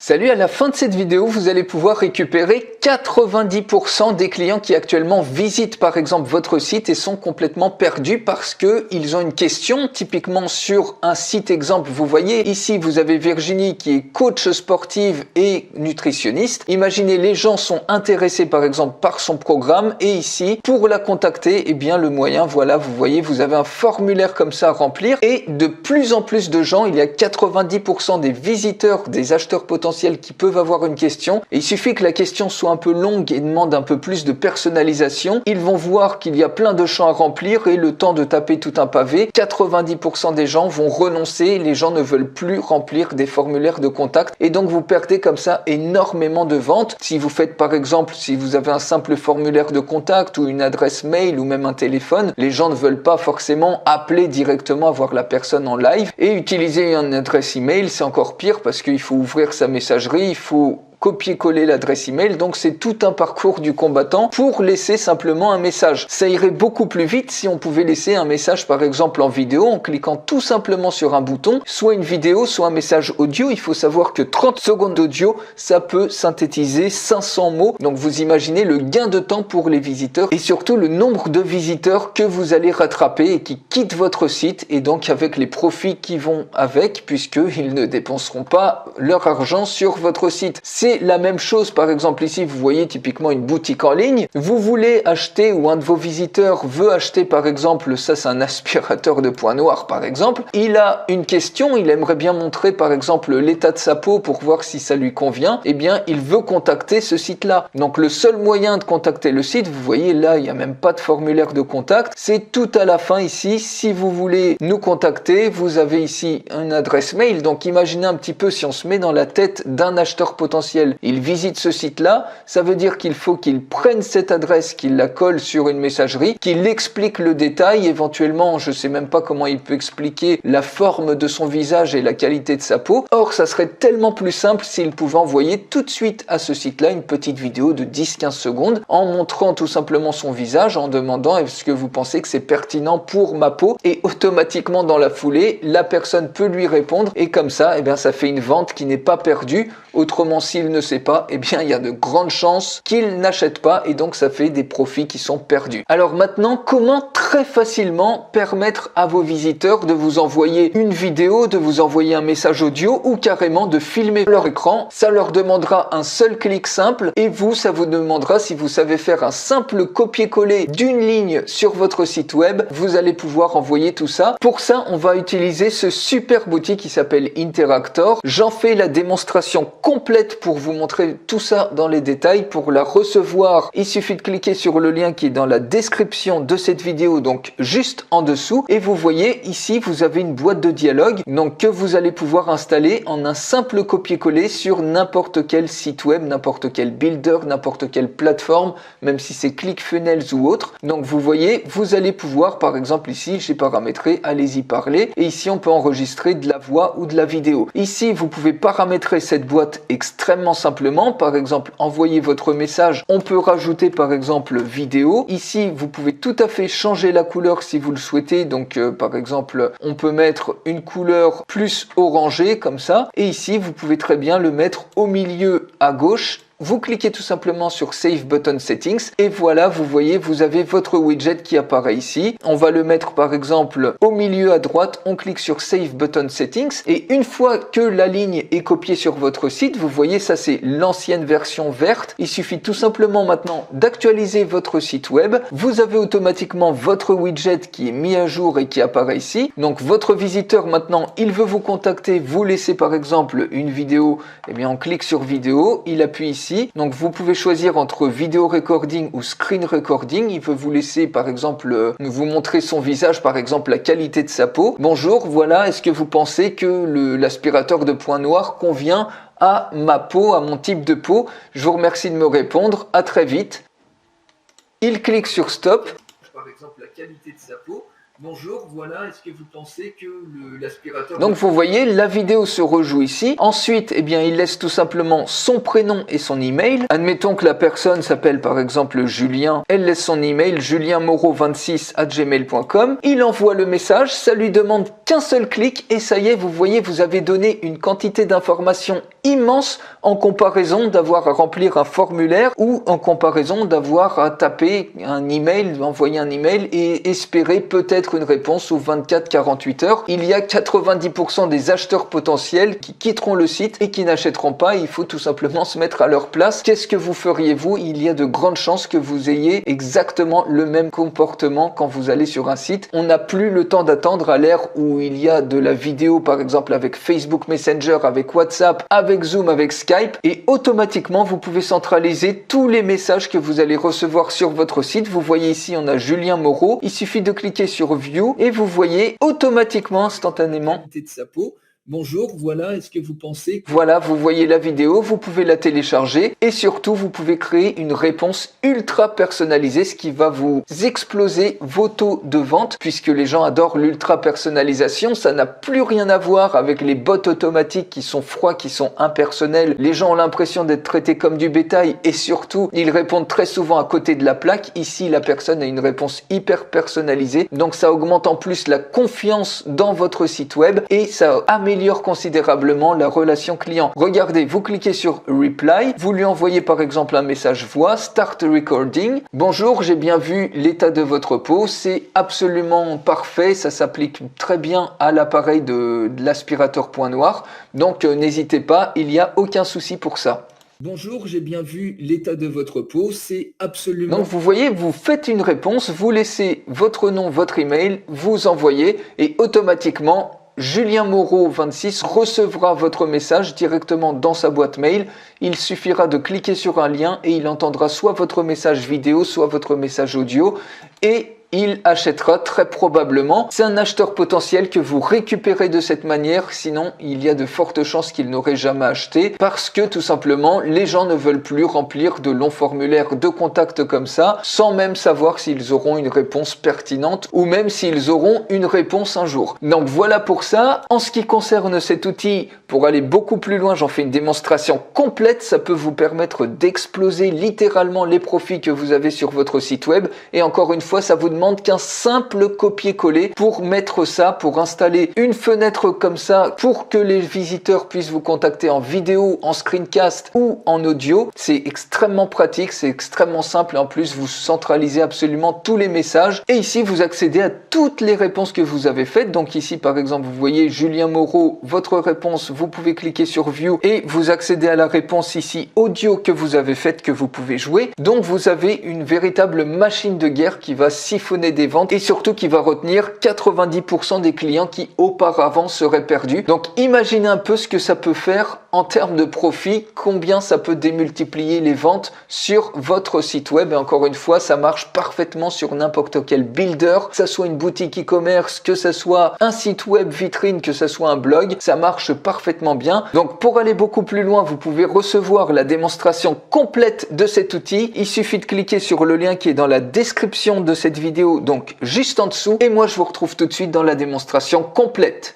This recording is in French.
Salut, à la fin de cette vidéo, vous allez pouvoir récupérer 90% des clients qui actuellement visitent par exemple votre site et sont complètement perdus parce que ils ont une question, typiquement sur un site exemple. Vous voyez ici, vous avez Virginie qui est coach sportive et nutritionniste. Imaginez, les gens sont intéressés par exemple par son programme et ici, pour la contacter, eh bien le moyen, voilà, vous voyez, vous avez un formulaire comme ça à remplir et de plus en plus de gens, il y a 90% des visiteurs, des acheteurs potentiels qui peuvent avoir une question. Et il suffit que la question soit un peu longue et demande un peu plus de personnalisation. Ils vont voir qu'il y a plein de champs à remplir et le temps de taper tout un pavé, 90% des gens vont renoncer. Les gens ne veulent plus remplir des formulaires de contact et donc vous perdez comme ça énormément de ventes. Si vous faites par exemple, si vous avez un simple formulaire de contact ou une adresse mail ou même un téléphone, les gens ne veulent pas forcément appeler directement, voir la personne en live. Et utiliser une adresse email, c'est encore pire parce qu'il faut ouvrir sa messagerie, il faut copier-coller l'adresse email, donc c'est tout un parcours du combattant pour laisser simplement un message. Ça irait beaucoup plus vite si on pouvait laisser un message par exemple en vidéo en cliquant tout simplement sur un bouton, soit une vidéo, soit un message audio. Il faut savoir que 30 secondes d'audio, ça peut synthétiser 500 mots, donc vous imaginez le gain de temps pour les visiteurs et surtout le nombre de visiteurs que vous allez rattraper et qui quittent votre site et donc avec les profits qui vont avec puisqu'ils ne dépenseront pas leur argent sur votre site. C'est la même chose, par exemple ici vous voyez typiquement une boutique en ligne, vous voulez acheter ou un de vos visiteurs veut acheter par exemple, ça c'est un aspirateur de points noirs par exemple, il a une question, il aimerait bien montrer par exemple l'état de sa peau pour voir si ça lui convient, eh bien il veut contacter ce site là. Donc le seul moyen de contacter le site, vous voyez là il n'y a même pas de formulaire de contact, c'est tout à la fin ici. Si vous voulez nous contacter, vous avez ici une adresse mail, donc imaginez un petit peu si on se met dans la tête d'un acheteur potentiel. Il visite ce site-là, ça veut dire qu'il faut qu'il prenne cette adresse, qu'il la colle sur une messagerie, qu'il explique le détail, éventuellement, je sais même pas comment il peut expliquer la forme de son visage et la qualité de sa peau. Or, ça serait tellement plus simple s'il pouvait envoyer tout de suite à ce site-là une petite vidéo de 10-15 secondes en montrant tout simplement son visage, en demandant est-ce que vous pensez que c'est pertinent pour ma peau, et automatiquement dans la foulée, la personne peut lui répondre et comme ça, eh bien, ça fait une vente qui n'est pas perdue. Autrement, s'il ne sait pas, eh bien, il y a de grandes chances qu'il n'achète pas et donc ça fait des profits qui sont perdus. Alors maintenant, comment très facilement permettre à vos visiteurs de vous envoyer une vidéo, de vous envoyer un message audio ou carrément de filmer leur écran? Ça leur demandera un seul clic simple et vous, ça vous demandera si vous savez faire un simple copier-coller d'une ligne sur votre site web, vous allez pouvoir envoyer tout ça. Pour ça, on va utiliser ce super outil qui s'appelle Interactor. J'en fais la démonstration complète pour vous montrer tout ça dans les détails. Pour la recevoir, il suffit de cliquer sur le lien qui est dans la description de cette vidéo, donc juste en dessous, et vous voyez ici vous avez une boîte de dialogue donc que vous allez pouvoir installer en un simple copier-coller sur n'importe quel site web, n'importe quel builder, n'importe quelle plateforme, même si c'est ClickFunnels ou autre. Donc vous voyez, vous allez pouvoir, par exemple ici j'ai paramétré allez-y parler, et ici on peut enregistrer de la voix ou de la vidéo. Ici vous pouvez paramétrer cette boîte extrêmement simplement, par exemple envoyer votre message, on peut rajouter par exemple vidéo. Ici vous pouvez tout à fait changer la couleur si vous le souhaitez, donc par exemple on peut mettre une couleur plus orangée comme ça, et ici vous pouvez très bien le mettre au milieu à gauche. Vous cliquez tout simplement sur Save Button Settings et voilà, vous voyez, vous avez votre widget qui apparaît ici. On va le mettre par exemple au milieu à droite, on clique sur Save Button Settings et une fois que la ligne est copiée sur votre site, vous voyez, ça c'est l'ancienne version verte. Il suffit tout simplement maintenant d'actualiser votre site web. Vous avez automatiquement votre widget qui est mis à jour et qui apparaît ici. Donc votre visiteur maintenant, il veut vous contacter, vous laissez par exemple une vidéo, et bien on clique sur vidéo, il appuie ici. Donc vous pouvez choisir entre vidéo recording ou screen recording. Il veut vous laisser par exemple vous montrer son visage, par exemple la qualité de sa peau. Bonjour, voilà, est-ce que vous pensez que l'aspirateur de points noirs convient à ma peau, à mon type de peau? Je vous remercie de me répondre, à très vite. Il clique sur stop. Par exemple la qualité de sa peau. Bonjour, voilà, est-ce que vous pensez que l'aspirateur... Donc vous voyez, la vidéo se rejoue ici. Ensuite, eh bien, il laisse tout simplement son prénom et son email. Admettons que la personne s'appelle par exemple Julien. Elle laisse son email julienmoreau26@gmail.com. Il envoie le message, ça lui demande qu'un seul clic et ça y est, vous voyez, vous avez donné une quantité d'informations immense en comparaison d'avoir à remplir un formulaire ou en comparaison d'avoir à taper un email, envoyer un email et espérer peut-être une réponse sous 24-48 heures. Il y a 90% des acheteurs potentiels qui quitteront le site et qui n'achèteront pas. Il faut tout simplement se mettre à leur place. Qu'est-ce que vous feriez vous? Il y a de grandes chances que vous ayez exactement le même comportement quand vous allez sur un site. On n'a plus le temps d'attendre à l'ère où il y a de la vidéo par exemple avec Facebook Messenger, avec WhatsApp, avec Zoom, avec Skype et automatiquement vous pouvez centraliser tous les messages que vous allez recevoir sur votre site. Vous voyez ici on a Julien Moreau. Il suffit de cliquer sur View et vous voyez automatiquement, instantanément, de sa peau. Bonjour, voilà, est-ce que vous pensez... Voilà, vous voyez la vidéo, vous pouvez la télécharger et surtout, vous pouvez créer une réponse ultra personnalisée, ce qui va vous exploser vos taux de vente puisque les gens adorent l'ultra personnalisation. Ça n'a plus rien à voir avec les bots automatiques qui sont froids, qui sont impersonnels. Les gens ont l'impression d'être traités comme du bétail et surtout, ils répondent très souvent à côté de la plaque. Ici, la personne a une réponse hyper personnalisée. Donc, ça augmente en plus la confiance dans votre site web et ça améliore considérablement la relation client. Regardez, vous cliquez sur Reply, vous lui envoyez par exemple un message voix, Start Recording. Bonjour, j'ai bien vu l'état de votre peau, c'est absolument parfait, ça s'applique très bien à l'appareil de l'aspirateur point noir, donc n'hésitez pas, il n'y a aucun souci pour ça. Bonjour, j'ai bien vu l'état de votre peau, c'est absolument... Donc vous voyez, vous faites une réponse, vous laissez votre nom, votre email, vous envoyez et automatiquement Julien Moreau 26 recevra votre message directement dans sa boîte mail. Il suffira de cliquer sur un lien et il entendra soit votre message vidéo, soit votre message audio et il achètera très probablement. C'est un acheteur potentiel que vous récupérez de cette manière, sinon il y a de fortes chances qu'il n'aurait jamais acheté parce que tout simplement les gens ne veulent plus remplir de longs formulaires de contact comme ça sans même savoir s'ils auront une réponse pertinente ou même s'ils auront une réponse un jour. Donc voilà pour ça. En ce qui concerne cet outil, pour aller beaucoup plus loin, j'en fais une démonstration complète. Ça peut vous permettre d'exploser littéralement les profits que vous avez sur votre site web et encore une fois, ça vous demande qu'un simple copier-coller pour mettre ça, pour installer une fenêtre comme ça, pour que les visiteurs puissent vous contacter en vidéo, en screencast ou en audio. C'est extrêmement pratique, c'est extrêmement simple et en plus vous centralisez absolument tous les messages et ici vous accédez à toutes les réponses que vous avez faites. Donc ici par exemple vous voyez Julien Moreau, votre réponse, vous pouvez cliquer sur View et vous accédez à la réponse ici audio que vous avez faite, que vous pouvez jouer. Donc vous avez une véritable machine de guerre qui va siphonner des ventes et surtout qui va retenir 90% des clients qui auparavant seraient perdus. Donc imaginez un peu ce que ça peut faire en termes de profit, combien ça peut démultiplier les ventes sur votre site web. Et encore une fois, ça marche parfaitement sur n'importe quel builder, que ça soit une boutique e-commerce, que ça soit un site web vitrine, que ça soit un blog, ça marche parfaitement bien. Donc pour aller beaucoup plus loin, vous pouvez recevoir la démonstration complète de cet outil. Il suffit de cliquer sur le lien qui est dans la description de cette vidéo, donc juste en dessous. Et moi, je vous retrouve tout de suite dans la démonstration complète.